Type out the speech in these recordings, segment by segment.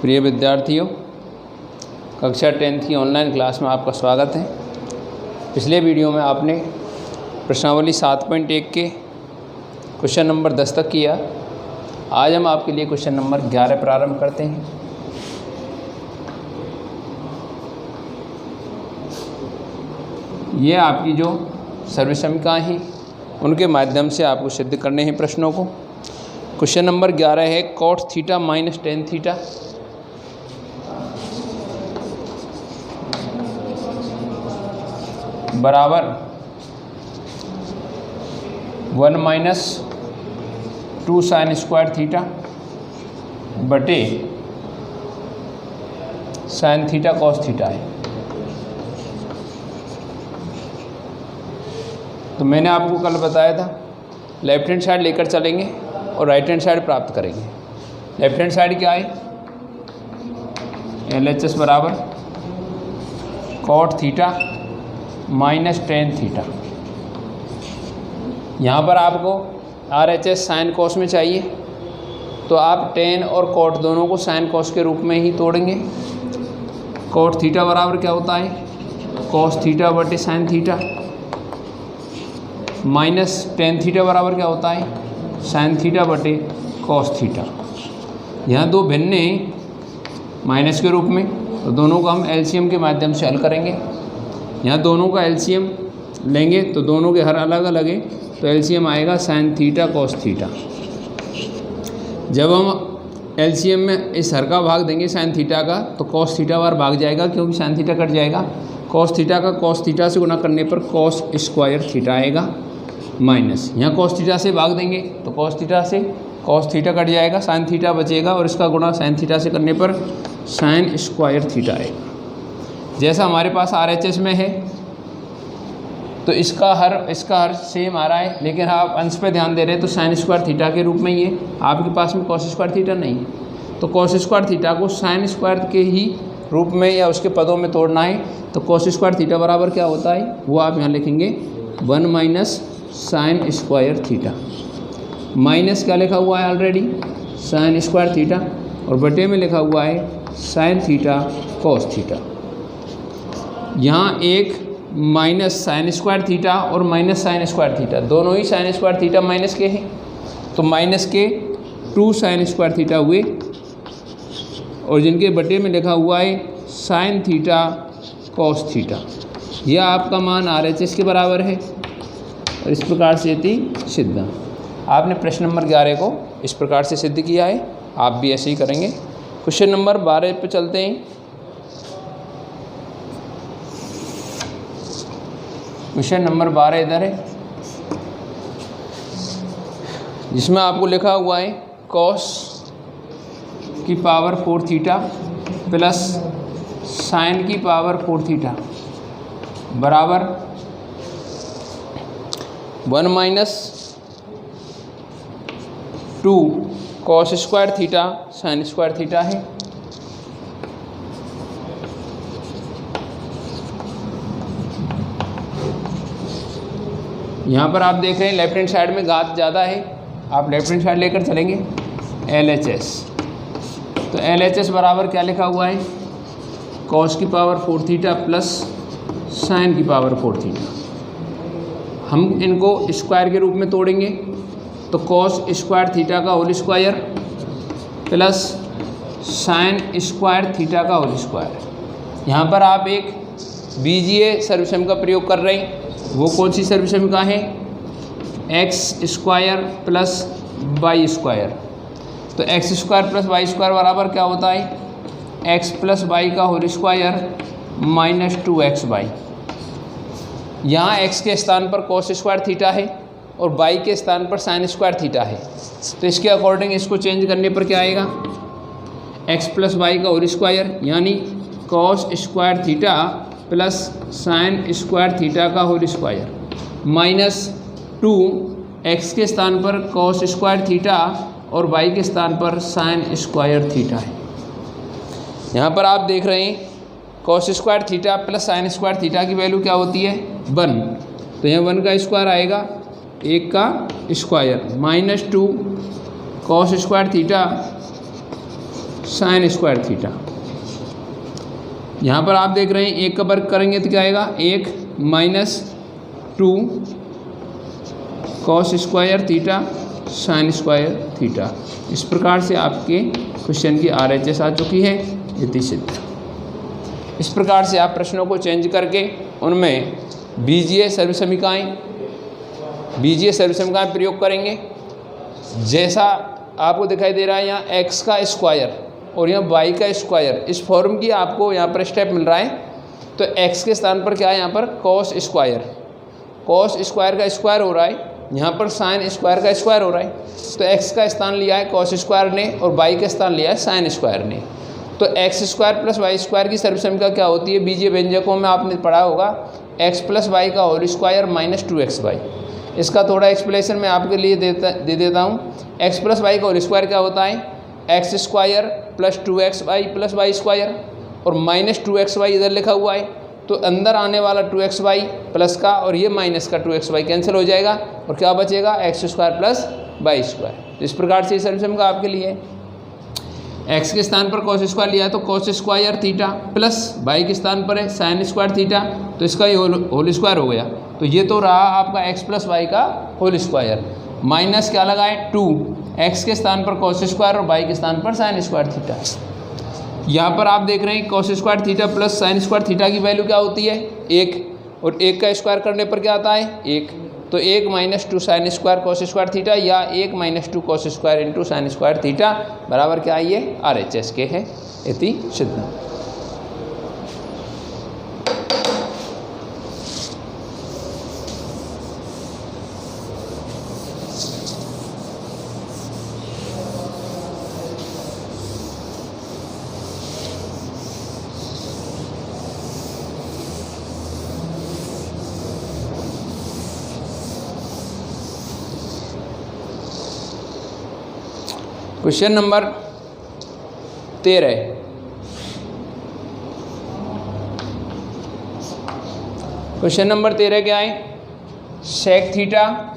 प्रिय विद्यार्थियों, कक्षा 10th की ऑनलाइन क्लास में आपका स्वागत है। पिछले वीडियो में आपने प्रश्नावली 7.1 के क्वेश्चन नंबर 10 तक किया। आज हम आपके लिए क्वेश्चन नंबर 11 प्रारंभ करते हैं। ये आपकी जो सर्वसमीकरण हैं उनके माध्यम से आपको सिद्ध करने हैं प्रश्नों को। क्वेश्चन नंबर 11 है cot theta minus tan theta बराबर 1 माइनस 2 साइन स्क्वायर थीटा बटे साइन थीटा कॉस थीटा है। तो मैंने आपको कल बताया था लेफ्ट हैंड साइड लेकर चलेंगे और राइट हैंड साइड प्राप्त करेंगे। लेफ्ट हैंड साइड क्या है? LHS बराबर cot theta minus tan theta. यहाँ पर आपको RHS साइन कॉस में चाहिए तो आप टेन और कॉट दोनों को साइन कॉस के रूप में ही तोड़ेंगे। cot थीटा बराबर क्या होता है? कॉस थीटा बटे sine theta minus tan theta बराबर क्या होता है? साइन थीटा बटे कॉस थीटा। यहाँ दो भिन्न हैं माइनस के रूप में, तो दोनों का हम एलसीएम के माध्यम से हल करेंगे। यहाँ दोनों का एलसीएम लेंगे तो दोनों के हर अलग अलग है, तो एलसीएम आएगा साइन थीटा कॉस थीटा। जब हम एलसीएम में इस हर का भाग देंगे साइन थीटा का, तो कॉस थीटा बार भाग जाएगा क्योंकि साइन थीटा कट जाएगा। कॉस थीटा का कॉस थीटा से गुना करने पर कॉस स्क्वायर थीटा आएगा माइनस, यहाँ कॉस थीटा से भाग देंगे तो कॉस थीटा से कॉस थीटा कट जाएगा, साइन थीटा बचेगा और इसका गुणा साइन थीटा से करने पर साइन स्क्वायर थीटा आएगा। जैसा हमारे पास RHS में है तो इसका हर सेम आ रहा है, लेकिन आप अंश पे ध्यान दे रहे हैं तो साइन स्क्वायर थीटा के रूप में ही है। आपके पास में कॉस स्क्वायर थीटा नहीं है, तो कॉस स्क्वायर थीटा को साइन स्क्वायर के ही रूप में या उसके पदों में तोड़ना है। तो कॉस स्क्वायर थीटा बराबर क्या होता है वो आप यहाँ लिखेंगे 1 minus sine square theta. Minus क्या लिखा हुआ है ऑलरेडी? साइन स्क्वायर थीटा, और बटे में लिखा हुआ है साइन थीटा कॉस थीटा। यहाँ एक माइनस साइन स्क्वायर थीटा और माइनस साइन स्क्वायर थीटा, दोनों ही साइन स्क्वायर थीटा माइनस के हैं, तो माइनस के 2 साइन स्क्वायर थीटा हुए, और जिनके बटे में लिखा हुआ है साइन थीटा कॉस थीटा। यह आपका मान RHS के बराबर है और इस प्रकार से थी सिद्ध। आपने प्रश्न नंबर 11 को इस प्रकार से सिद्ध किया है, आप भी ऐसे ही करेंगे। क्वेश्चन नंबर 12 पे चलते हैं। क्वेश्चन नंबर 12 इधर है, जिसमें आपको लिखा हुआ है कॉस की पावर 4 थीटा प्लस साइन की पावर 4 थीटा बराबर 1 minus 2 cos square theta sine square theta है। यहाँ पर आप देख रहे हैं लेफ्ट हैंड साइड में घात ज़्यादा है, आप लेफ्ट हैंड साइड लेकर चलेंगे LHS। तो LHS बराबर क्या लिखा हुआ है? कॉस की पावर 4 थीटा प्लस साइन की पावर 4 थीटा। हम इनको स्क्वायर के रूप में तोड़ेंगे तो कॉस स्क्वायर थीटा का whole square plus sine square theta का होल स्क्वायर। यहाँ पर आप एक बीजीय सर्वसम का प्रयोग कर रहे हैं। वो कौन सी सर्वसम का है? X square plus y square. तो x square plus y square बराबर क्या होता है? एक्स प्लस वाई का होल स्क्वायर माइनस 2xy। यहाँ x के स्थान पर कॉस स्क्वायर थीटा है और y के स्थान पर साइन स्क्वायर थीटा है, तो इसके अकॉर्डिंग इसको चेंज करने पर क्या आएगा? x प्लस वाई का होल स्क्वायर यानी cos square theta plus sine square theta का होल स्क्वायर माइनस 2 x के स्थान पर कॉस स्क्वायर थीटा और y के स्थान पर साइन स्क्वायर थीटा है। यहाँ पर आप देख रहे हैं cos square theta plus sine square theta की वैल्यू क्या होती है? 1। तो यहाँ 1 का स्क्वायर आएगा, 1 का square minus 2 cos square theta sine square theta. यहाँ पर आप देख रहे हैं एक का वर्ग करेंगे तो क्या आएगा, 1 - 2 cos square theta sine square theta. इस प्रकार से आपके क्वेश्चन की RHS आ चुकी है, इति सिद्ध। इस प्रकार से आप प्रश्नों को चेंज करके उनमें बीजीय सर्वसमीकाएँ प्रयोग करेंगे। जैसा आपको दिखाई दे रहा है यहाँ x का स्क्वायर और यहाँ y का स्क्वायर, इस फॉर्म की आपको यहाँ पर स्टेप मिल रहा है। तो x के स्थान पर क्या है, यहाँ पर कॉस स्क्वायर का स्क्वायर हो रहा है, यहाँ पर साइन स्क्वायर का स्क्वायर हो रहा है। तो x का स्थान लिया है कॉस स्क्वायर ने और y का स्थान लिया है साइन स्क्वायर ने। तो x square plus y square की सर्वसमीका क्या होती है, बीजीय व्यंजकों में आपने पढ़ा होगा, x प्लस वाई का होल स्क्वायर माइनस 2xy। इसका थोड़ा एक्सप्लेनेशन मैं आपके लिए दे देता हूँ। x प्लस वाई का होल स्क्वायर क्या होता है, x square plus 2xy plus y square और माइनस 2xy इधर लिखा हुआ है। तो अंदर आने वाला 2xy प्लस का और ये माइनस का 2xy कैंसिल हो जाएगा और क्या बचेगा, x square plus y square. तो इस प्रकार से सर्वसमीका आपके लिए x के स्थान पर कॉस स्क्वायर लिया है तो cos square theta plus y के स्थान पर है साइन स्क्वायर थीटा, तो इसका ये होल स्क्वायर हो गया। तो ये तो रहा आपका x प्लस वाई का होल स्क्वायर, माइनस क्या लगा है 2, x के स्थान पर कॉस स्क्वायर और y के स्थान पर साइन स्क्वायर थीटा। यहाँ पर आप देख रहे हैं cos square theta plus sine square theta की वैल्यू क्या होती है, 1, और 1 का स्क्वायर करने पर क्या आता है 1। तो 1 - 2 sine square cos square theta या 1 - 2 cos square into sine square theta बराबर क्या है, ये RHS के है, इति सिद्ध। Question number 13। क्वेश्चन नंबर 13 क्या है, sec theta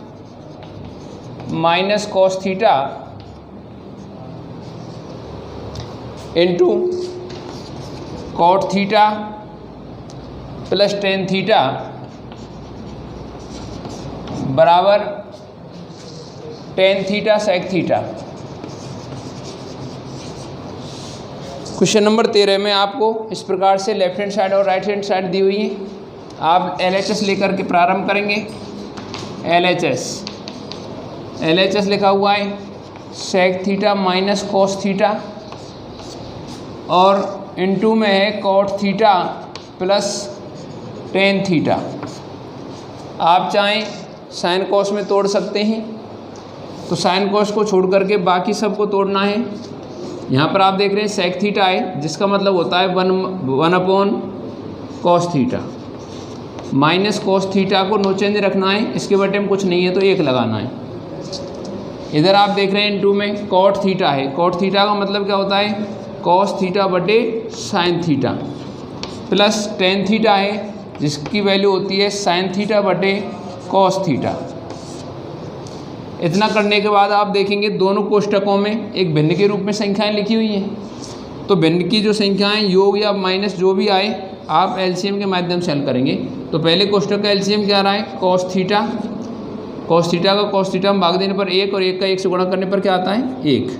minus cos theta into cot theta plus tan theta बराबर tan theta sec theta. Question number 13 में आपको इस प्रकार से लेफ्ट हैंड साइड और राइट हैंड साइड दी हुई है। आप LHS लेकर के प्रारंभ करेंगे। LHS लिखा हुआ है sec theta minus cos theta और इनटू में है cot theta plus tan theta. आप चाहें साइन कॉस में तोड़ सकते हैं, तो साइन कॉस को छोड़ करके बाकी सबको तोड़ना है। यहाँ पर आप देख रहे हैं सेक थीटा है, जिसका मतलब होता है 1/कॉस थीटा माइनस कॉस थीटा को नो चेंज रखना है, इसके बटे में कुछ नहीं है तो 1 लगाना है। इधर आप देख रहे हैं इनटू में कॉट थीटा है, कॉट थीटा का मतलब क्या होता है, कॉस थीटा बटे sign theta plus tan theta है, जिसकी वैल्यू होती है साइन थीटा बटे कॉस थीटा। इतना करने के बाद आप देखेंगे दोनों कोष्टकों में एक भिन्न के रूप में संख्याएं लिखी हुई हैं। तो भिन्न की जो संख्याएं योग या माइनस जो भी आए आप LCM के माध्यम से हल करेंगे। तो पहले कोष्टक का LCM क्या रहा है, कॉस थीटा का कॉस थीटा में भाग देने पर 1 और 1 का 1 से गुणा करने पर क्या आता है 1,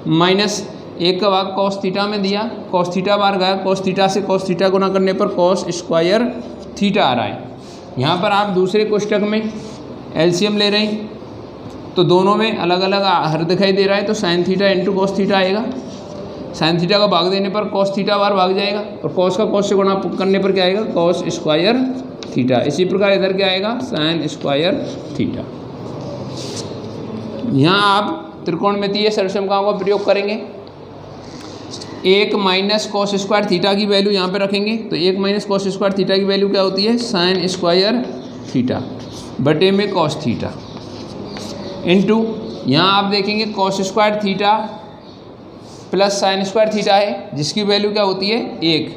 माइनस 1 का भाग कॉस थीटा में दिया, कॉस थीटा बार गया, कॉस थीटा से कॉस थीटा गुणा करने पर कॉस स्क्वायर थीटा आ रहा है। यहाँ पर आप दूसरे कोष्टक में LCM ले रहे हैं तो दोनों में अलग अलग हर दिखाई दे रहा है, तो sine theta into cos theta आएगा। साइन थीटा का भाग देने पर कॉस थीटा बार भाग जाएगा और कॉस का कॉस से गुणा करने पर क्या आएगा, कॉस स्क्वायर थीटा। इसी प्रकार इधर क्या आएगा, साइन स्क्वायर थीटा। यहाँ आप त्रिकोणमितीय सर्वसमीकाओं का प्रयोग करेंगे। 1 - कॉस स्क्वायर थीटा की वैल्यू यहाँ पे रखेंगे, तो 1 - कॉस स्क्वायर थीटा की वैल्यू क्या होती है, साइन स्क्वायर थीटा बटे में कॉस थीटा इंटू यहाँ आप देखेंगे cos square theta plus sine square theta है, जिसकी वैल्यू क्या होती है 1।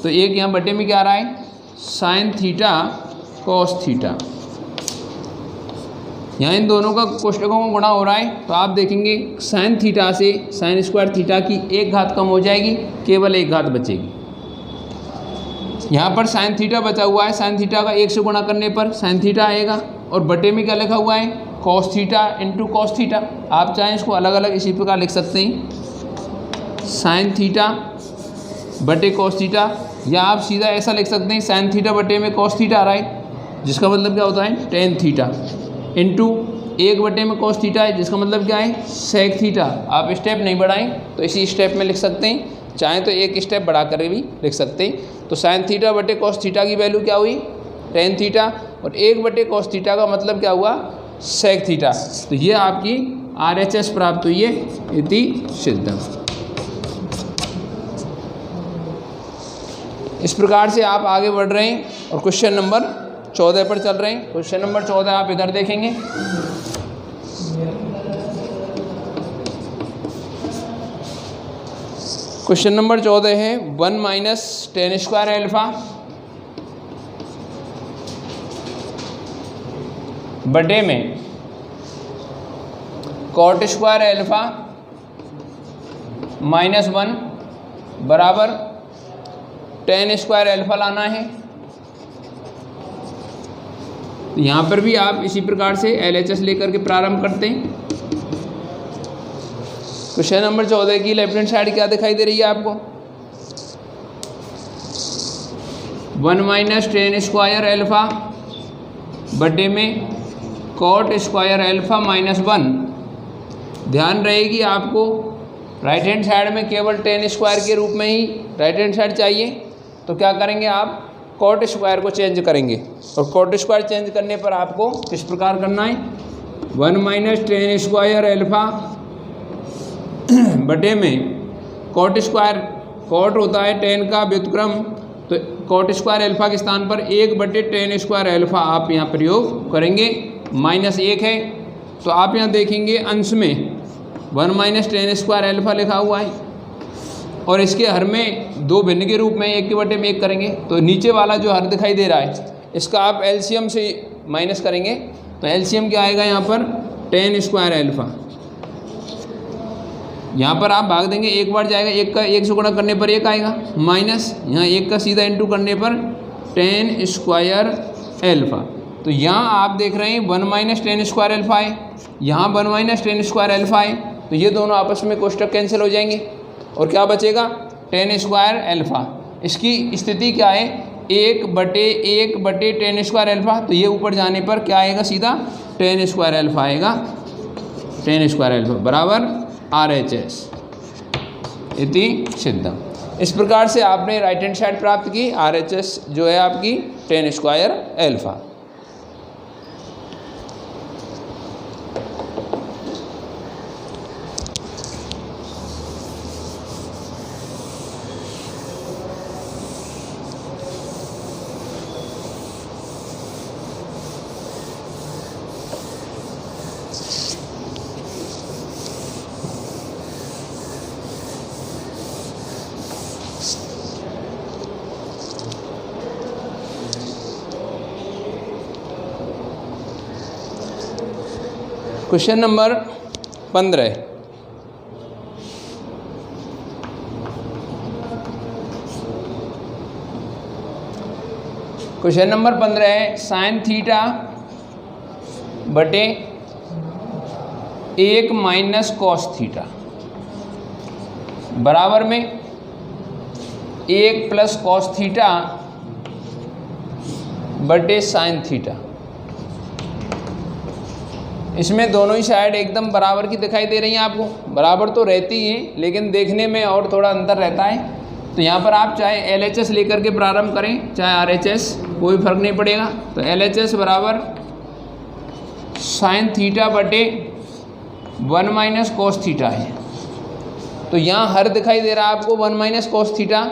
तो 1 यहाँ बटे में क्या आ रहा है, साइन थीटा कॉस थीटा यहाँ इन दोनों का कोष्टकों को गुणा हो रहा है, तो आप देखेंगे साइन थीटा से साइन स्क्वायर थीटा की एक घात कम हो जाएगी, केवल एक घात बचेगी। यहाँ पर साइन थीटा बचा हुआ है, साइन थीटा का 1 से गुणा करने पर साइन थीटा आएगा, और बटे में क्या लिखा हुआ है, cos theta into cos theta. आप चाहें इसको अलग अलग इसी प्रकार लिख सकते हैं, साइन थीटा बटे कॉस थीटा, या आप सीधा ऐसा लिख सकते हैं साइन थीटा बटे में कॉस थीटा आ रहा है, जिसका मतलब क्या होता है टेन थीटा, इंटू 1 बटे में कॉस थीटा है, जिसका मतलब क्या है सेक थीटा। आप स्टेप नहीं बढ़ाएं तो इसी स्टेप में लिख सकते हैं, चाहें तो एक स्टेप बढ़ा कर भी लिख सकते हैं। तो साइन थीटा बटे कॉस थीटा की वैल्यू क्या हुई, टेन थीटा, और 1 बटे कॉस थीटा का मतलब क्या हुआ, सेक थीटा। तो ये आपकी RHS प्राप्त हुई है, इति सिद्धम। इस प्रकार से आप आगे बढ़ रहे हैं और क्वेश्चन नंबर 14 पर चल रहे हैं। क्वेश्चन नंबर 14 आप इधर देखेंगे, क्वेश्चन नंबर 14 है 1 माइनस टेन स्क्वायर एल्फा बटे में कॉट स्क्वायर एल्फा -1 बराबर टेन स्क्वायर एल्फा लाना है। यहाँ पर भी आप इसी प्रकार से LHS लेकर के प्रारंभ करते हैं। क्वेश्चन नंबर 14 की लेफ्ट हैंड साइड क्या दिखाई दे रही है आपको, 1 माइनस टेन स्क्वायर एल्फा बटे में कॉट स्क्वायर एल्फा -1। ध्यान रहेगी आपको राइट हैंड साइड में केवल टेन स्क्वायर के रूप में ही राइट हैंड साइड चाहिए, तो क्या करेंगे आप कॉट स्क्वायर को चेंज करेंगे, और कॉट स्क्वायर चेंज करने पर आपको किस प्रकार करना है, 1 माइनस टेन स्क्वायर एल्फा बटे में कॉट स्क्वायर, कॉट होता है टेन का व्युत्क्रम, तो कॉट स्क्वायर एल्फा के स्थान पर 1 बटे टेन स्क्वायर एल्फा आप यहाँ प्रयोग करेंगे, -1 है। तो आप यहाँ देखेंगे अंश में 1 माइनस टेन स्क्वायर एल्फा लिखा हुआ है, और इसके हर में 2 भिन्न के रूप में 1 के बटे में 1 करेंगे, तो नीचे वाला जो हर दिखाई दे रहा है इसका आप एलसीएम से माइनस करेंगे, तो एलसीएम क्या आएगा यहाँ पर टेन स्क्वायर एल्फा। यहाँ पर आप भाग देंगे, एक बार जाएगा, 1 का 1 से गुणा करने पर 1 आएगा, माइनस यहाँ 1 का सीधा इंटू करने पर टेन स्क्वायर एल्फा। तो यहाँ आप देख रहे हैं 1 माइनस टेन स्क्वायर एल्फा है, यहाँ 1 माइनस टेन स्क्वायर एल्फा है, तो ये दोनों आपस में कोष्टक कैंसिल हो जाएंगे, और क्या बचेगा टेन स्क्वायर एल्फा। इसकी स्थिति क्या है, 1 बटे टेन स्क्वायर एल्फा, तो ये ऊपर जाने पर क्या आएगा, सीधा टेन स्क्वायर एल्फा आएगा, टेन स्क्वायर एल्फा बराबर RHS इति सिद्धम। इस प्रकार से आपने राइट हैंड साइड प्राप्त की, RHS जो है आपकी ten square alpha. Question number 15, question number 15 है साइन थीटा बटे 1 माइनस कॉस थीटा बराबर में 1 प्लस कॉस थीटा बटे साइन थीटा। इसमें दोनों ही साइड एकदम बराबर की दिखाई दे रही हैं आपको, बराबर तो रहती हैं लेकिन देखने में और थोड़ा अंतर रहता है। तो यहाँ पर आप चाहे LHS लेकर के प्रारंभ करें चाहे RHS, कोई फर्क नहीं पड़ेगा। तो LHS बराबर साइन थीटा बटे 1 माइनस कॉस थीटा है। तो यहाँ हर दिखाई दे रहा है आपको 1 माइनस कॉस थीटा,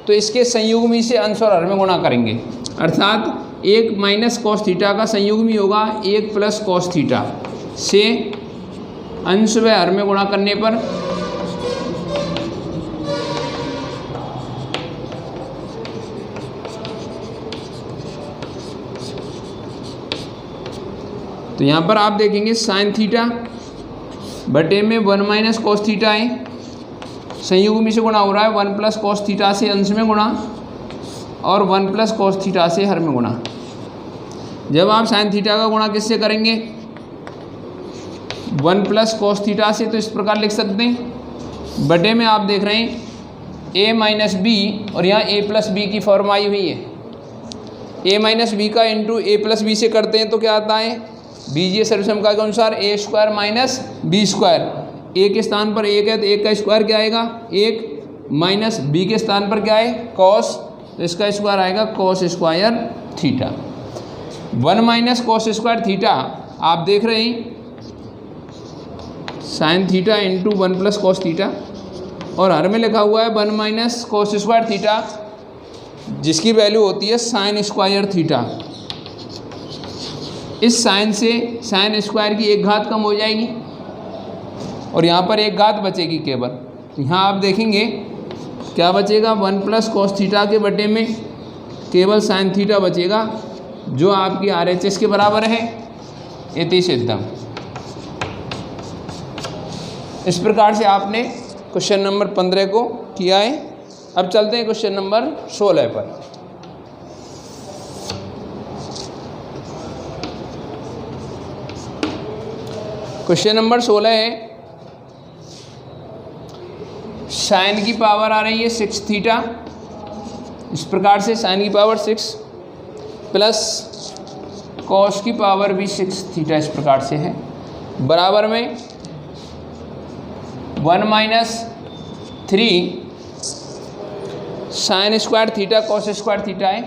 तो इसके संयुग्मी से अंश और हर में गुणा करेंगे, अर्थात 1 माइनस कॉस थीटा का संयुग्मी होगा 1 प्लस कॉस थीटा से अंश व हर में गुणा करने पर तो तो यहाँ पर आप देखेंगे साइन थीटा बटे में 1 माइनस कॉस थीटा है, संयुग में से गुणा हो रहा है 1 प्लस कॉस थीटा से अंश में गुणा और 1 प्लस कॉस थीटा से हर में गुणा। जब आप साइन थीटा का गुणा किससे करेंगे 1 प्लस कॉस थीटा से, तो इस प्रकार लिख सकते हैं बटे में आप देख रहे हैं a माइनस बी और यहाँ a प्लस बी की फॉर्म आई हुई है। a माइनस बी का इंटू a प्लस बी से करते हैं तो क्या आता है बीजीय सर्वसमीकरण के अनुसार a square minus b square. a के स्थान पर 1 है तो 1 का स्क्वायर क्या आएगा 1 माइनस b के स्थान पर क्या है कॉस, तो इसका स्क्वायर आएगा cos square theta. 1 minus cos square theta आप देख रहे हैं sign theta into 1 plus cos theta और हर में लिखा हुआ है 1 माइनस कॉस स्क्वायर थीटा जिसकी वैल्यू होती है साइन स्क्वायर थीटा। इस साइन से साइन स्क्वायर की एक घात कम हो जाएगी और यहाँ पर एक घात बचेगी केवल। यहाँ आप देखेंगे क्या बचेगा 1 प्लस कॉस थीटा के बटे में केवल साइन थीटा बचेगा जो आपकी RHS के बराबर है इति सिद्धम। इस प्रकार से आपने क्वेश्चन नंबर 15 को किया है। अब चलते हैं क्वेश्चन नंबर 16 पर। क्वेश्चन नंबर 16 है साइन की पावर आ रही है 6 थीटा, इस प्रकार से साइन की पावर 6 प्लस कॉस की पावर भी 6 थीटा इस प्रकार से है, बराबर में 1 minus 3 sign square theta cos square theta है।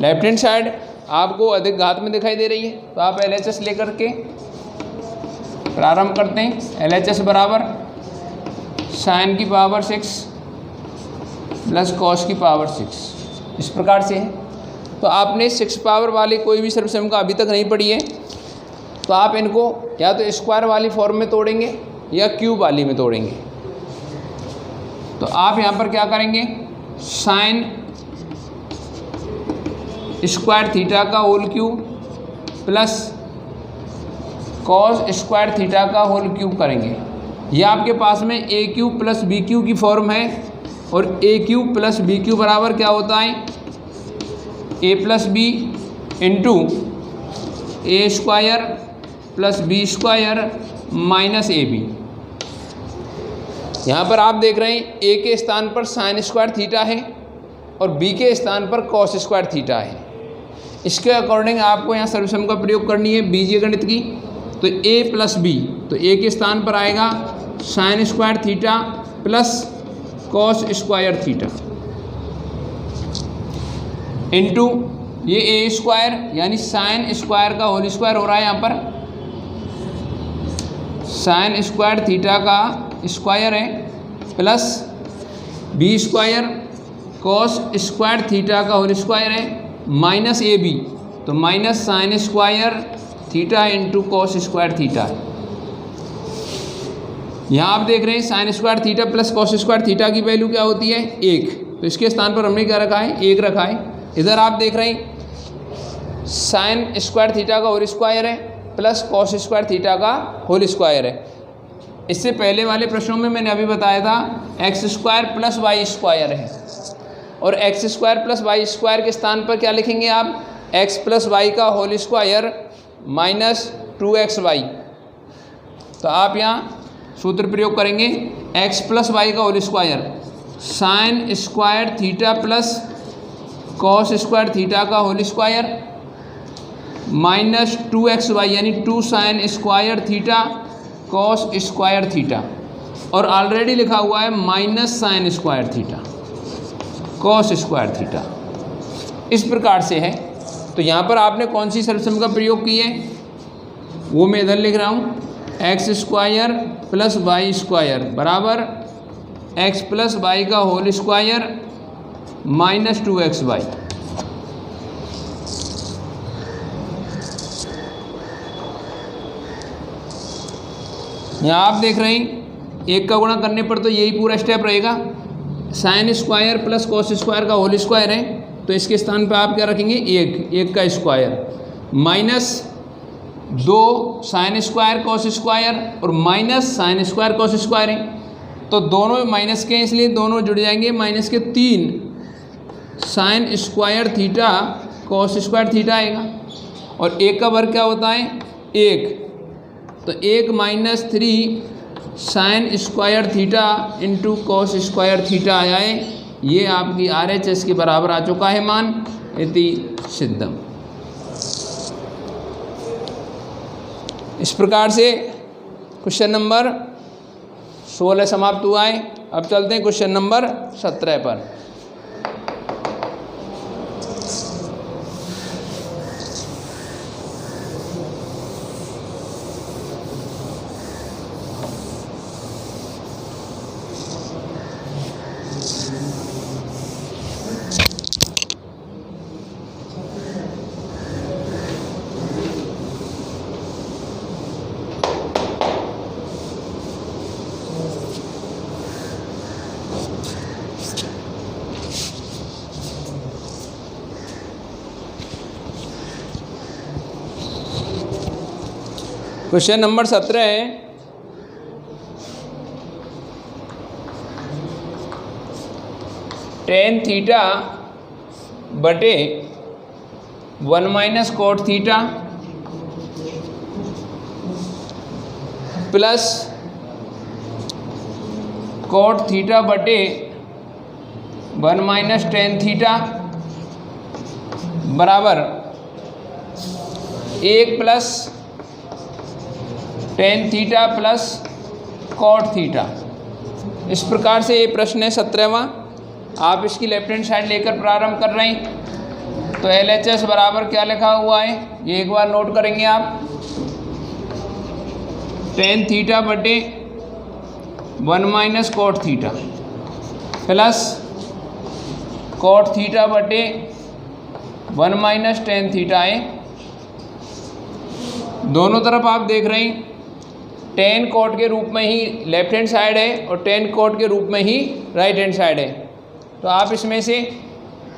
लेफ्ट हैंड साइड आपको अधिक घात में दिखाई दे रही है तो आप LHS लेकर के प्रारंभ करते हैं। LHS बराबर साइन की पावर 6 प्लस कॉस की पावर 6 इस प्रकार से है। तो आपने 6 पावर वाली कोई भी सर्वसमीकरण अभी तक नहीं पढ़ी है तो आप इनको या तो स्क्वायर वाली फॉर्म में तोड़ेंगे या क्यूब वाली में तोड़ेंगे। तो आप यहाँ पर क्या करेंगे साइन स्क्वायर थीटा का whole cube plus cos square theta का होल क्यूब करेंगे। यह आपके पास में a cube plus b cube की फॉर्म है और a cube plus b cube बराबर क्या होता है a plus b into a square plus b square minus a b. यहाँ पर आप देख रहे हैं ए के स्थान पर साइन स्क्वायर थीटा है और बी के स्थान पर कॉस स्क्वायर थीटा है। इसके अकॉर्डिंग आपको यहाँ सर्वसम का प्रयोग करनी है बीजीय गणित की। तो ए प्लस बी, तो ए के स्थान पर आएगा sine square theta plus cos square theta into ये ए स्क्वायर यानी साइन स्क्वायर का होल स्क्वायर हो रहा है। यहाँ पर साइन स्क्वायर थीटा का स्क्वायर है plus b square cos square theta का होल स्क्वायर है माइनस ए बी, तो minus sine square theta into cos square theta. यहाँ आप देख रहे हैं sine square theta plus cos square theta की वैल्यू क्या होती है 1, तो इसके स्थान पर हमने क्या रखा है 1 रखा है। इधर आप देख रहे हैं साइन स्क्वायर थीटा का होल स्क्वायर है प्लस कॉस स्क्वायर थीटा का होल स्क्वायर है। इससे पहले वाले प्रश्नों में मैंने अभी बताया था x square plus y square है और x square plus y square के स्थान पर क्या लिखेंगे आप एक्स प्लस वाई का होल स्क्वायर माइनस 2xy। तो आप यहाँ सूत्र प्रयोग करेंगे एक्स प्लस वाई का whole square sine square theta plus cos square theta का होल स्क्वायर माइनस 2xy यानी 2 sine square theta cos square theta और ऑलरेडी लिखा हुआ है minus sine square theta cos square theta. इस प्रकार से है। तो यहाँ पर आपने कौन सी सर्वसम का प्रयोग किया है वो मैं इधर लिख रहा हूँ x square plus y square बराबर एक्स प्लस वाई का होल स्क्वायर माइनस 2xy। यहाँ आप देख रहे हैं एक का गुणा करने पर तो यही पूरा स्टेप रहेगा। Sine square plus cos square का होल स्क्वायर है तो तो इसके स्थान पे आप क्या रखेंगे, एक का square minus 2 sine square cos square और minus sine square cos square है, तो दोनों माइनस के हैं इसलिए दोनों जुड़ जाएंगे, माइनस के 3 sign square theta cos square theta आएगा। और एक का वर्ग क्या होता है, 1, तो 1 minus 3 sign square theta into cos square theta आया है। ये आपकी RHS के बराबर आ चुका है मान, इति सिद्धम। इस प्रकार से क्वेश्चन नंबर 16 समाप्त हुआ है। अब चलते हैं क्वेश्चन नंबर 17 पर। क्वेश्चन नंबर 17 है, टेन थीटा बटे 1 minus cot theta plus cot theta बटे 1 माइनस टेन थीटा बराबर 1 plus tan theta plus cot theta. इस प्रकार से ये प्रश्न है 17वां। आप इसकी लेफ्ट हैंड साइड लेकर प्रारंभ कर रहे हैं, तो LHS बराबर क्या लिखा हुआ है ये एक बार नोट करेंगे आप, टेन थीटा बटे 1 minus cot theta plus cot theta बटे 1 माइनस टेन थीटा है। दोनों तरफ आप देख रहे हैं टेन कोट के रूप में ही लेफ्ट हैंड साइड है और टेन कोट के रूप में ही राइट हैंड साइड है, तो आप इसमें से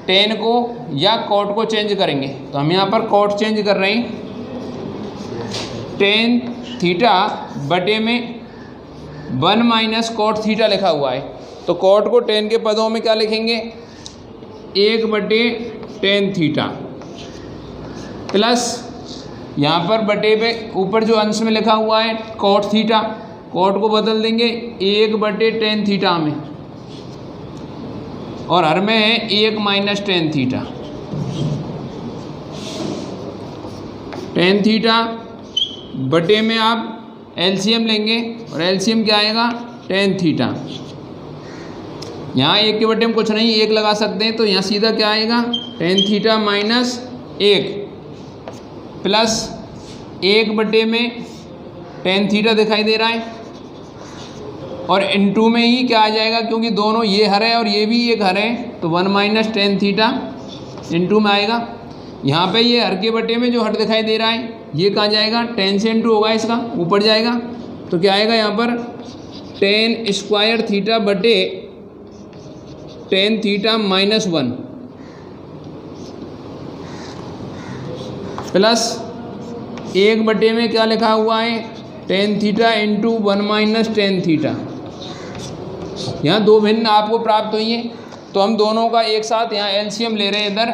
टेन को या कोट को चेंज करेंगे। तो हम यहाँ पर कोट चेंज कर रहे हैं, टेन थीटा बटे में 1 माइनस कोट थीटा लिखा हुआ है, तो कोट को टेन के पदों में क्या लिखेंगे, 1 बटे टेन थीटा प्लस यहाँ पर बटे पे ऊपर जो अंश में लिखा हुआ है कोट थीटा, कोट को बदल देंगे 1 बटे टेन थीटा में और हर में है 1 minus tan theta. Ten theta बटे में आप LCM लेंगे और LCM क्या आएगा, टेन थीटा। यहाँ 1 के बटे में कुछ नहीं, 1 लगा सकते हैं, तो यहाँ सीधा क्या आएगा, टेन थीटा माइनस 1 प्लस 1 बटे में टेन थीटा दिखाई दे रहा है और इनटू में ही क्या आ जाएगा, क्योंकि दोनों ये हर है और ये भी एक हर है, तो 1 माइनस टेन थीटा इनटू में आएगा। यहाँ पे ये हर के बटे में जो हर दिखाई दे रहा है ये कहाँ जाएगा, टेन से इनटू होगा, इसका ऊपर जाएगा, तो क्या आएगा यहाँ पर टेन स्क्वायर थीटा बटे टेन थीटा माइनस 1 प्लस 1 बटे में क्या लिखा हुआ है, ten theta into 1 minus tan theta. यहाँ दो भिन्न आपको प्राप्त हुई है, तो हम दोनों का एक साथ यहाँ LCM ले रहे हैं। इधर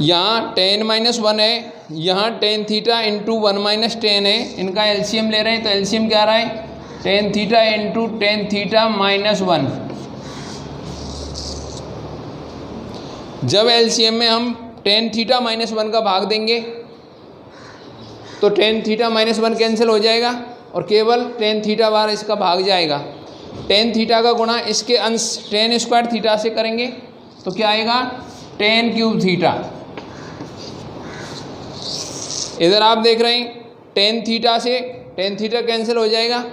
यहाँ टेन माइनस 1 है, यहाँ ten theta into 1 minus ten है, इनका LCM ले रहे हैं, तो LCM क्या आ रहा है, ten theta into tan theta minus 1। जब LCM में हम टेन थीटा माइनस 1 का भाग देंगे तो टेन थीटा माइनस 1 कैंसिल हो जाएगा और केवल टेन थीटा बार इसका भाग जाएगा। टेन थीटा का गुणा इसके अंश टेन स्क्वायर थीटा से करेंगे तो क्या आएगा, टेन क्यूब थीटा। इधर आप देख रहे हैं टेन थीटा से टेन थीटा कैंसिल हो जाएगा,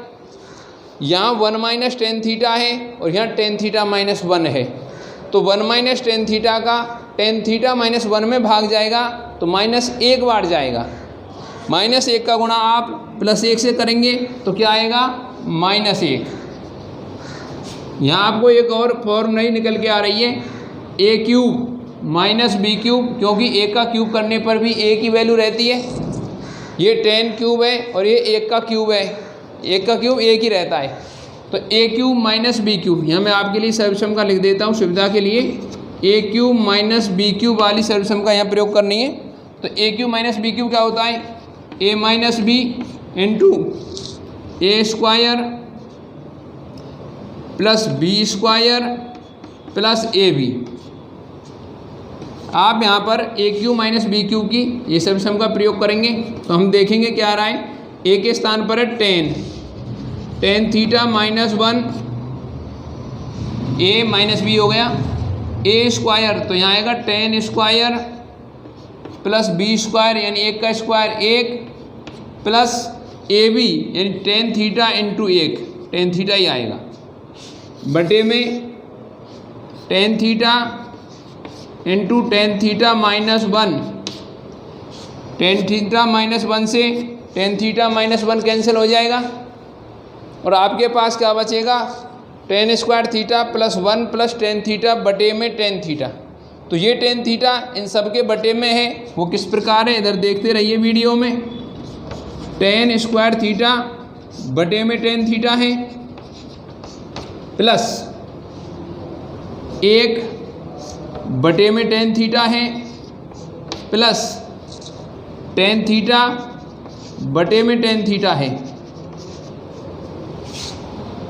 यहाँ 1 माइनस टेन थीटा है और यहाँ टेन थीटा माइनस 1 है, तो 1 माइनस टेन थीटा का टेन थीटा माइनस 1 में भाग जाएगा तो माइनस 1 बार जाएगा। माइनस 1 का गुणा आप प्लस 1 से करेंगे तो क्या आएगा, -1। यहाँ आपको एक और फॉर्म नहीं निकल के आ रही है, a cube minus b cube, क्योंकि a का क्यूब करने पर भी a की वैल्यू रहती है। ये 10 क्यूब है और ये 1 का क्यूब है, 1 का क्यूब 1 ही रहता है। तो a cube minus b cube, यहाँ मैं आपके लिए सर्वसम का लिख देता हूँ सुविधा के लिए। a cube minus b cube वाली सर्वसम का यहाँ प्रयोग करनी है। तो a cube minus b cube क्या होता है, a minus b into a square plus b square plus a b. आप यहाँ पर a cube minus b cube की ये सर्वसम का प्रयोग करेंगे तो हम देखेंगे क्या आ रहा है। ए के स्थान पर है 10 थीटा -1, ए माइनस बी हो गया। ए स्क्वायर तो यहाँ आएगा 10 स्क्वायर प्लस बी स्क्वायर यानी 1 का स्क्वायर 1 प्लस ए बी यानी 10 थीटा इंटू 1, 10 थीटा ही आएगा बटे में 10 थीटा इंटू 10 थीटा -1। 10 थीटा -1 से 10 थीटा -1 कैंसिल हो जाएगा और आपके पास क्या बचेगा, 10 square theta plus 1 plus 10 theta बटे में 10 थीटा। तो ये 10 थीटा इन सब के बटे में है। वो किस प्रकार है, इधर देखते रहिए वीडियो में। 10 स्क्वायर थीटा बटे में 10 थीटा है प्लस 1 बटे में 10 थीटा है प्लस 10 थीटा बटे में 10 थीटा है।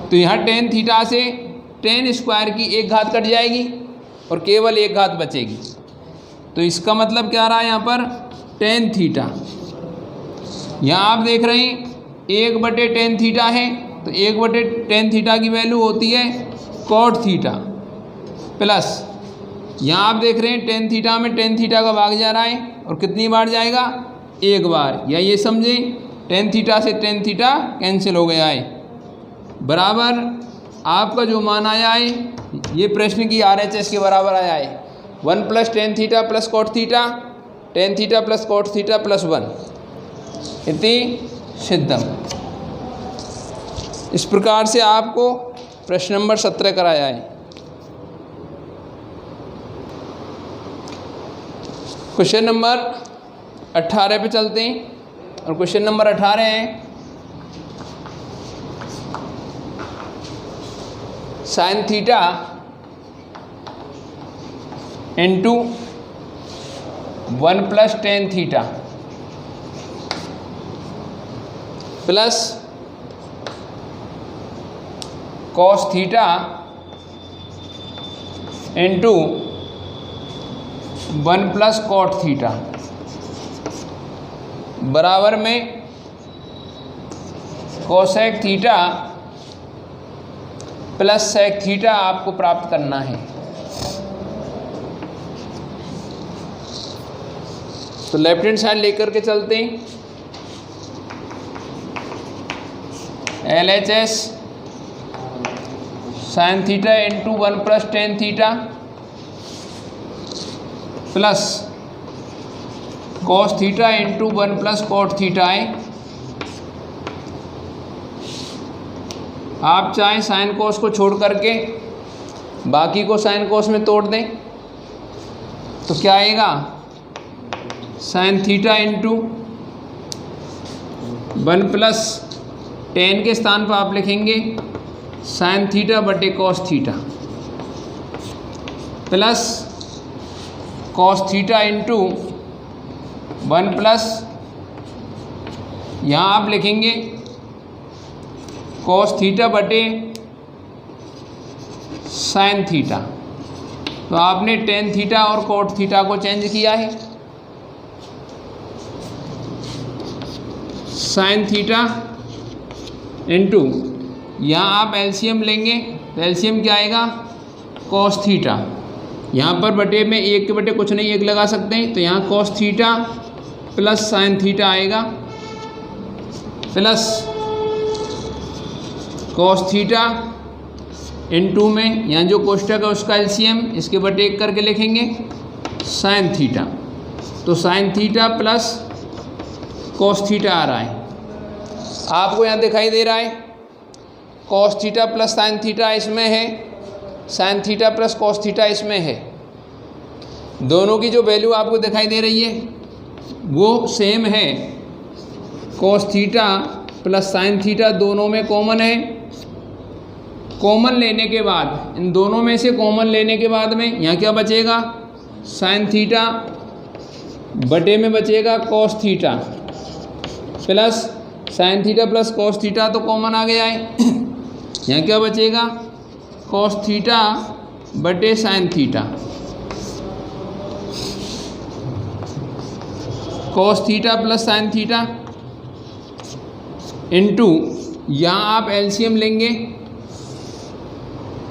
तो यहाँ 10 थीटा से 10 स्क्वायर की 1 घात कट जाएगी और केवल 1 घात बचेगी। तो इसका मतलब क्या रहा है यहाँ पर 10 थीटा। यहाँ आप देख रहे हैं 1 बटे 10 थीटा है, तो 1 बटे 10 थीटा की वैल्यू होती है cot थीटा प्लस यहाँ आप देख रहे हैं 10 थीटा में 10 थीटा का भाग जा रहा है और कितनी बार जाएगा, 1 बार। या ये समझें 10 थीटा से 10 थीटा कैंसिल हो गया है, बराबर आपका जो मान आया है ये प्रश्न की RHS के बराबर आया है 1 plus 10 theta plus cot theta, 10 theta plus cot theta plus 1 इति सिद्धम। इस प्रकार से आपको प्रश्न नंबर 17 कराया है। क्वेश्चन नंबर 18 पे चलते हैं और क्वेश्चन नंबर 18 है sine theta into 1 plus 10 theta plus cos theta into 1 plus cot theta बराबर में cosec theta plus sec theta आपको प्राप्त करना है। तो लेफ्ट हैंड साइड लेकर के चलते हैं। LHS sine theta into 1 plus 10 theta plus cos theta into 1 plus cot theta है। आप चाहें साइन कॉस को छोड़ करके बाकी को साइन कॉस में तोड़ दें तो क्या आएगा, साइन थीटा इंटू 1 प्लस 10 के स्थान पर आप लिखेंगे साइन थीटा बटे cos theta plus cos theta into 1 plus यहाँ आप लिखेंगे कॉस थीटा बटे साइन थीटा। तो आपने टेन थीटा और कोट थीटा को चेंज किया है। साइन थीटा इंटू यहाँ आप एलसीएम लेंगे तो एलसीएम क्या आएगा, कॉस थीटा। यहाँ पर बटे में एक के बटे कुछ नहीं, एक लगा सकते हैं। तो यहाँ cos theta plus sine theta आएगा प्लस कॉस थीटा इनटू में यहाँ जो कोष्टक है उसका एलसीएम इसके बटे एक करके लिखेंगे साइन थीटा। तो sine theta plus cos theta आ रहा है। आपको यहाँ दिखाई दे रहा है cos theta plus sine theta इसमें है, sine theta plus cos theta इसमें है। दोनों की जो वैल्यू आपको दिखाई दे रही है वो सेम है। Cos theta plus sine theta दोनों में कॉमन है। कॉमन लेने के बाद, इन दोनों में से कॉमन लेने के बाद में यहाँ क्या बचेगा, साइन थीटा बटे में बचेगा cos theta plus sine theta plus cos theta तो कॉमन आ गया है। यहाँ क्या बचेगा, कॉस थीटा बटे sign theta. Cos theta plus sine theta into, यहाँ आप एलसीएम लेंगे,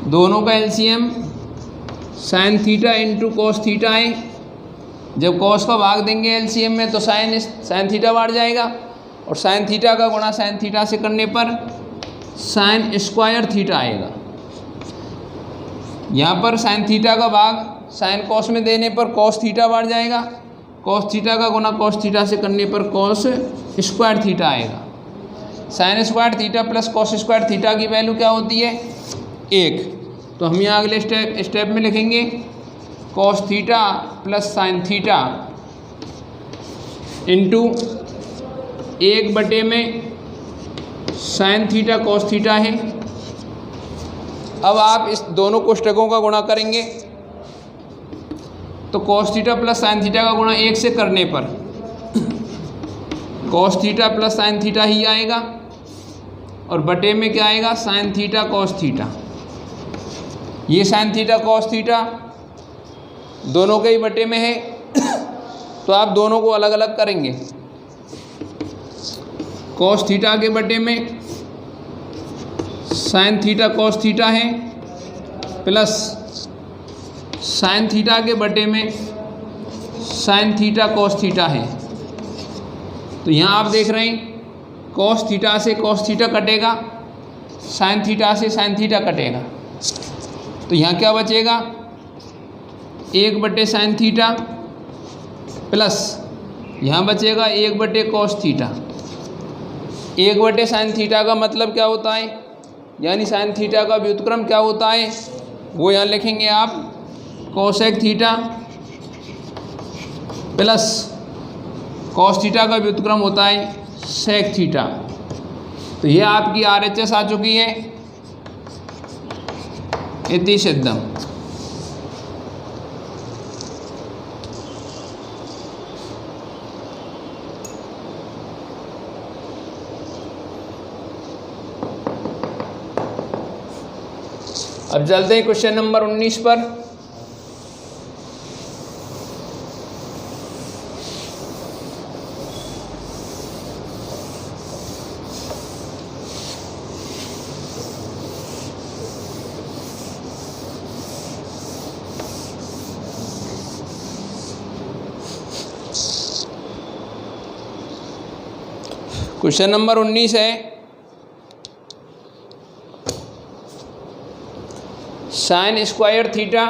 दोनों का LCM sign theta into cos theta है। जब कॉस का भाग देंगे एलसीएम में तो साइन थीटा बढ़ जाएगा, और साइन थीटा का गुणा साइन थीटा से करने पर साइन स्क्वायर थीटा आएगा। यहाँ पर साइन थीटा का भाग साइन कॉस में देने पर कॉस थीटा बढ़ जाएगा, कॉस थीटा का गुणा कॉस थीटा से करने पर कॉस स्क्वायर थीटा आएगा। Sine square theta plus cos square theta की वैल्यू क्या होती है, 1। तो हम यहाँ अगले स्टेप में लिखेंगे cos theta plus sine theta into 1 बटे में साइन थीटा कॉस थीटा है। अब आप इस दोनों कोष्टकों का गुणा करेंगे तो cos theta plus sine theta का गुणा 1 से करने पर cos theta plus sine theta ही आएगा, और बटे में क्या आएगा, साइन थीटा कॉस थीटा। ये साइन थीटा कॉस थीटा दोनों के ही बटे में है, तो आप दोनों को अलग अलग करेंगे। कॉस थीटा के बटे में साइन थीटा कॉस थीटा है, प्लस साइन थीटा के बटे में साइन थीटा कॉस थीटा है। तो यहाँ आप देख रहे हैं कॉस थीटा से कॉस थीटा कटेगा, साइन थीटा से साइन थीटा कटेगा, तो यहाँ क्या बचेगा, 1 बटे साइन थीटा प्लस यहाँ बचेगा 1 बटे कॉस थीटा। 1 बटे साइन थीटा का मतलब क्या होता है, यानी साइन थीटा का व्युत्क्रम क्या होता है, वो यहाँ लिखेंगे आप cosec theta plus cos theta का व्युत्क्रम होता है सेक थीटा। तो ये आपकी आरएचएस आ चुकी है, इति सिद्धम। अब चलते हैं क्वेश्चन नंबर 19 पर। क्वेश्चन नंबर 19 है, sign square theta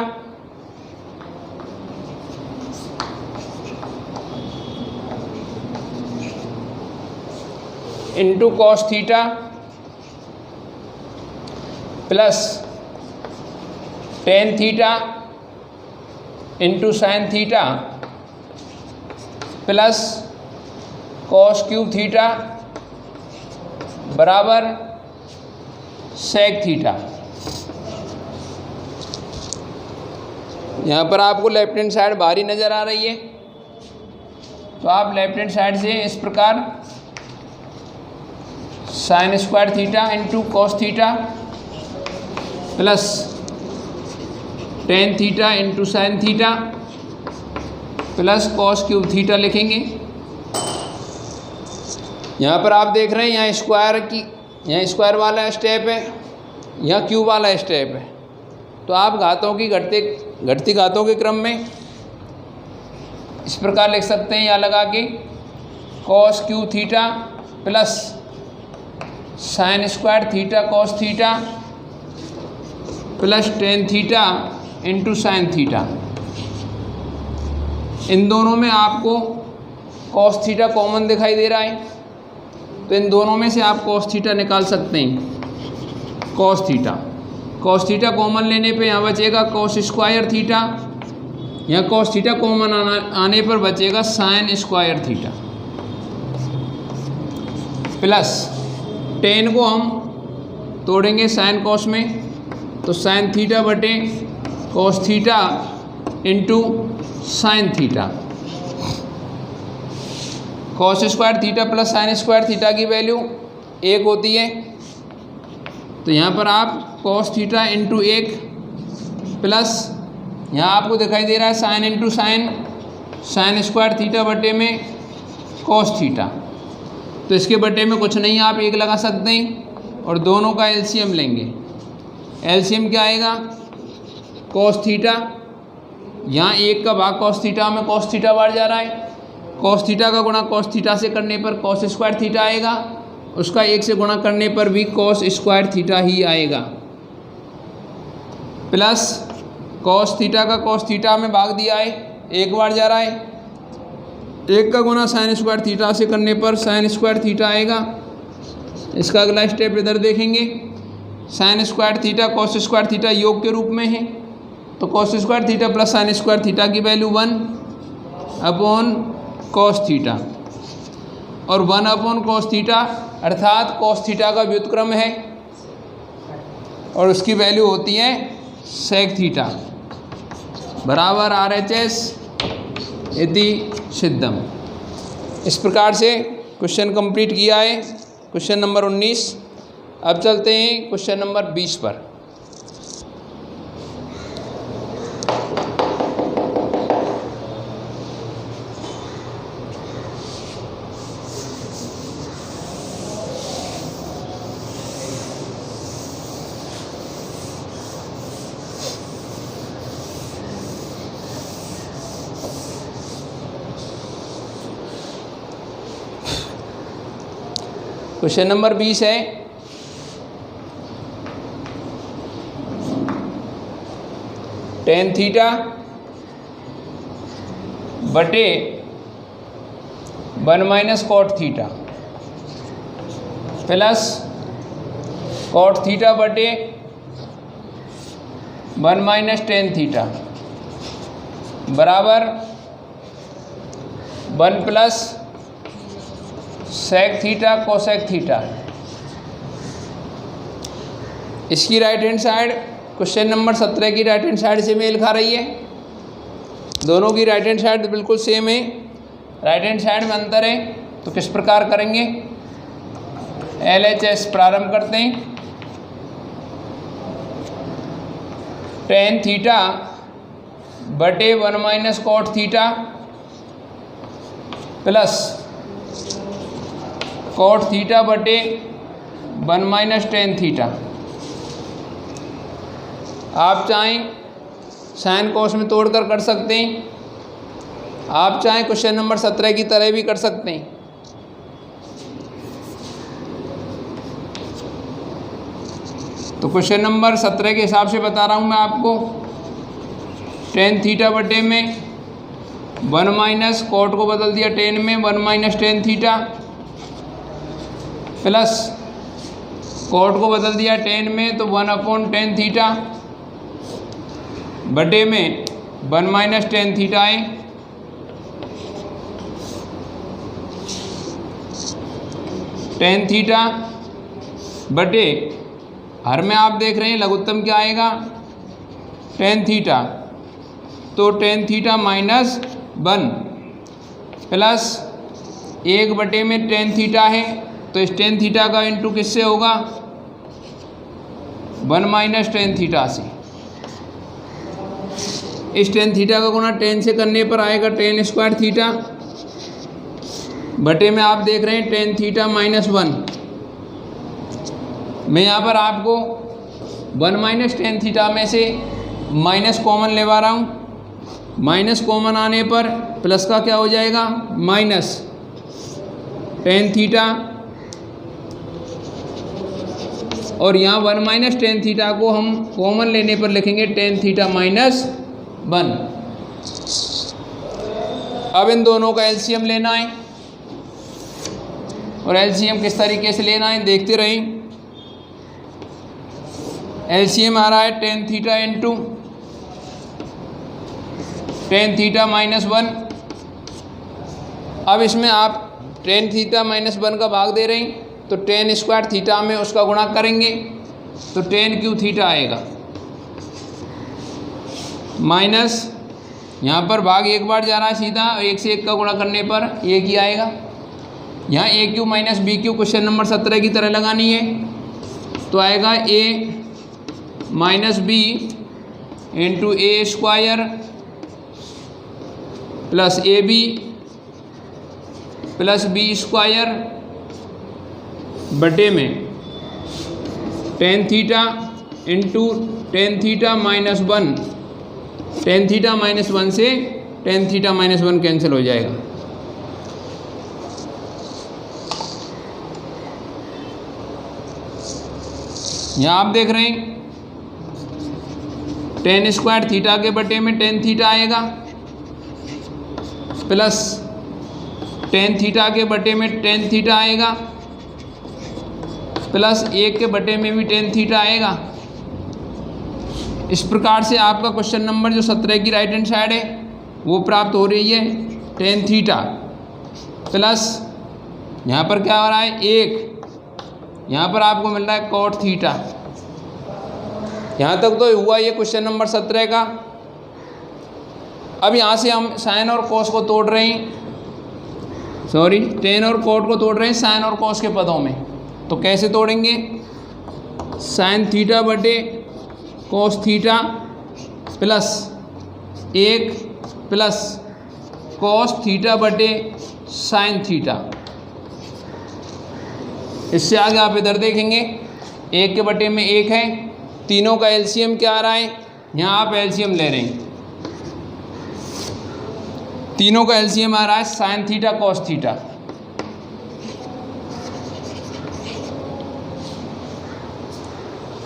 into cos theta plus tan theta into sine theta plus cos cube theta बराबर सेक थीटा। यहाँ पर आपको लेफ्ट हैंड साइड बाहरी नज़र आ रही है, तो आप लेफ्ट हैंड साइड से इस प्रकार sign square theta into cos theta plus tan theta into sine theta plus cos cube theta लिखेंगे। यहाँ पर आप देख रहे हैं यहाँ स्क्वायर वाला स्टेप है, यहाँ क्यूब वाला स्टेप है, तो आप घातों की घटती घातों के क्रम में इस प्रकार लिख सकते हैं, यहाँ लगा के cos cube theta plus sine square theta cos theta plus tan theta into sine theta. इन दोनों में आपको कॉस थीटा कॉमन दिखाई दे रहा है, तो इन दोनों में से आप कॉस थीटा निकाल सकते हैं। Cos theta. Cos theta common लेने पे यहाँ बचेगा कॉस स्क्वायर थीटा, यहाँ कॉस थीटा कॉमन आने पर बचेगा sign square theta, plus ten को हम तोड़ेंगे साइन कॉस में, तो साइन थीटा बटे cos theta into sine theta. Cos square theta plus sine square theta की वैल्यू 1 होती है, तो यहाँ पर आप कॉस थीटा इंटू 1 प्लस यहाँ आपको दिखाई दे रहा है sine into sine, sign square theta बटे में कॉस थीटा, तो इसके बटे में कुछ नहीं आप 1 लगा सकते हैं और दोनों का एलसीएम लेंगे। एलसीएम क्या आएगा, कॉस थीटा, यहाँ 1 का भाग कॉस थीटा में कॉस थीटा बार जा रहा है, कॉस थीटा का गुणा कॉस थीटा से करने पर कॉस स्क्वायर थीटा आएगा, उसका 1 से गुणा करने पर भी कॉस स्क्वायर थीटा ही आएगा, प्लस कॉस थीटा का कॉस थीटा में भाग दिया है 1 बार जा रहा है, 1 का गुणा साइन स्क्वायर थीटा से करने पर साइन स्क्वायर थीटा आएगा। इसका अगला स्टेप इधर देखेंगे, sign square theta cos square theta योग के रूप में है, तो cos square theta plus sine square theta की वैल्यू 1 अपॉन कॉस थीटा, और 1 अपॉन कॉस थीटा अर्थात कॉस थीटा का व्युत्क्रम है और उसकी वैल्यू होती है सेक थीटा बराबर RHS इति सिद्धम। इस प्रकार से क्वेश्चन कंप्लीट किया है, क्वेश्चन नंबर 19। अब चलते हैं क्वेश्चन नंबर 20 पर। क्वेश्चन नंबर 20 है, टेन थीटा बटे 1 minus cot theta plus cot theta बटे 1 माइनस टेन थीटा बराबर 1 plus sec theta cosec theta. इसकी right hand side question number 17 की राइट हैंड साइड से मेल खा रही है, दोनों की राइट हैंड साइड बिल्कुल सेम है, राइट हैंड साइड में अंतर है, तो किस प्रकार करेंगे, LHS प्रारंभ करते हैं। टेन थीटा बटे 1 minus cot theta plus cot theta बटे 1 माइनस टेन थीटा। आप चाहें साइन कॉस में तोड़कर कर सकते हैं, आप चाहें क्वेश्चन नंबर 17 की तरह भी कर सकते हैं। तो क्वेश्चन नंबर 17 के हिसाब से बता रहा हूँ मैं आपको, टेन थीटा बटे में 1 माइनस कॉट को बदल दिया टेन में 1 minus tan theta plus cot को बदल दिया टेन में तो 1 अपॉन टेन थीटा बटे में 1 माइनस टेन थीटा है, टेन थीटा बटे हर में आप देख रहे हैं लघुत्तम क्या आएगा, टेन थीटा, तो टेन थीटा माइनस 1 प्लस 1 बटे में टेन थीटा है, तो इस टेन थीटा का इंटू किससे होगा, 1 माइनस टेन थीटा से। इस टेन थीटा का गुणा टेन से करने पर आएगा टेन स्क्वायर थीटा बटे में आप देख रहे हैं टेन थीटा माइनस 1। मैं यहाँ पर आपको 1 माइनस टेन थीटा में से माइनस कॉमन लेवा रहा हूँ, माइनस कॉमन आने पर प्लस का क्या हो जाएगा, माइनस टेन थीटा, और यहाँ 1 माइनस टेन थीटा को हम कॉमन लेने पर लिखेंगे टेन थीटा माइनस 1। अब इन दोनों का एलसीएम लेना है, और एलसीएम किस तरीके से लेना है देखते रहें। एलसीएम आ रहा है ten theta into tan theta minus 1। अब इसमें आप टेन थीटा माइनस 1 का भाग दे रहे हैं तो टेन स्क्वायर थीटा में उसका गुणा करेंगे तो टेन क्यू थीटा आएगा, माइनस यहाँ पर भाग एक बार जा रहा है सीधा, एक से एक का गुणा करने पर एक ही आएगा। यहाँ a cube minus b cube question number 17 की तरह लगानी है तो आएगा a minus b into a square plus a b plus b square बटे में tan theta into tan theta minus 1। Tan theta minus 1 से टेन थीटा माइनस 1 कैंसिल हो जाएगा। यहाँ आप देख रहे हैं टेन स्क्वायर थीटा के बटे में टेन थीटा आएगा प्लस टेन थीटा के बटे में टेन थीटा आएगा प्लस एक के बटे में भी टेन थीटा आएगा। इस प्रकार से आपका क्वेश्चन नंबर जो 17 की राइट हैंड साइड है वो प्राप्त हो रही है टेन थीटा प्लस यहाँ पर क्या हो रहा है एक, यहाँ पर आपको मिल रहा है कॉट थीटा। यहाँ तक तो हुआ ये क्वेश्चन नंबर 17 का। अब यहाँ से हम साइन और कॉस को तोड़ रहे हैं, सॉरी टेन और कॉट को तोड़ रहे हैं साइन और कॉस के पदों में। तो कैसे तोड़ेंगे, साइन थीटा बटे कॉस थीटा प्लस एक प्लस कॉस थीटा बटे साइन थीटा। इससे आगे आप इधर देखेंगे एक के बटे में एक है, तीनों का एलसीएम क्या आ रहा है, यहाँ आप एलसीएम ले रहे हैं, तीनों का एलसीएम आ रहा है sine theta cos theta.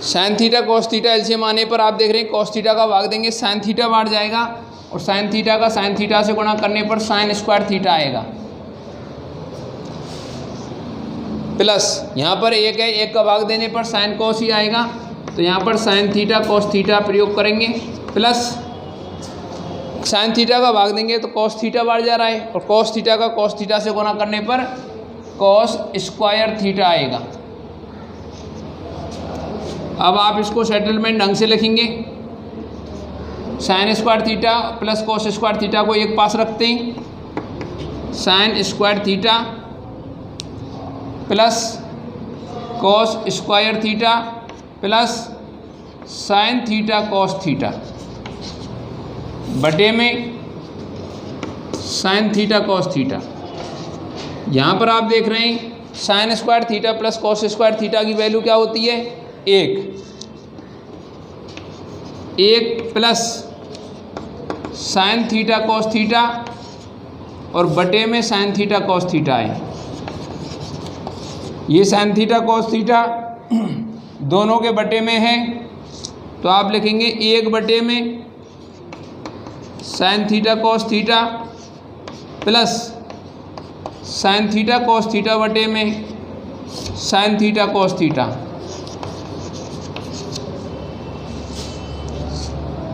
Sign theta cos theta LCM आने पर आप देख रहे हैं कॉस थीटा का भाग देंगे साइन थीटा बाहर जाएगा और साइन थीटा का साइन थीटा से गुणा करने पर साइन स्क्वायर थीटा आएगा प्लस यहाँ पर एक है, एक का भाग देने पर साइन कॉस ही आएगा तो यहाँ पर साइन थीटा कॉस थीटा प्रयोग करेंगे प्लस साइन थीटा का भाग देंगे तो कॉस थीटा बाहर जा रहा है और कॉस थीटा का कॉस थीटा से गुणा करने पर कॉस स्क्वायर थीटा आएगा। अब आप इसको सेटलमेंट ढंग से लिखेंगे, sign square theta plus cos square theta को एक पास रखते हैं, sine square theta plus cos square theta plus sine theta cos theta बटे में साइन थीटा कॉस थीटा। यहाँ पर आप देख रहे हैं sine square theta plus cos square theta की वैल्यू क्या होती है, एक plus sine theta cos theta और बटे में साइन थीटा कॉस थीटा है। ये साइन थीटा कॉस थीटा दोनों के बटे में है तो आप लिखेंगे एक बटे में sign theta cos theta plus sine theta cos theta बटे में साइन थीटा कॉस थीटा।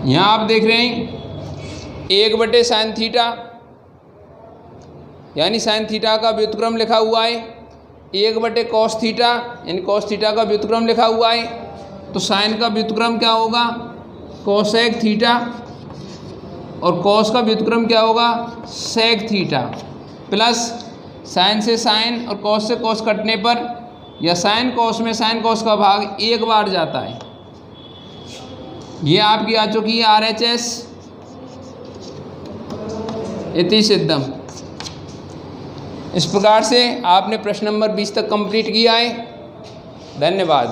यहाँ आप देख रहे हैं एक बटे साइन थीटा यानी साइन थीटा का व्युत्क्रम लिखा हुआ है, एक बटे कॉस थीटा यानी कॉस थीटा का व्युत्क्रम लिखा हुआ है तो साइन का व्युत्क्रम क्या होगा, कोसेक थीटा और कॉस का व्युत्क्रम क्या होगा, सेक थीटा प्लस साइन से साइन और कॉस से कॉस कटने पर या साइन कॉस में साइन कॉस का भाग एक बार जाता है। ये आपकी आ चुकी है RHS इति सिद्धम। इस प्रकार से आपने प्रश्न नंबर 20 तक कंप्लीट किया है। धन्यवाद।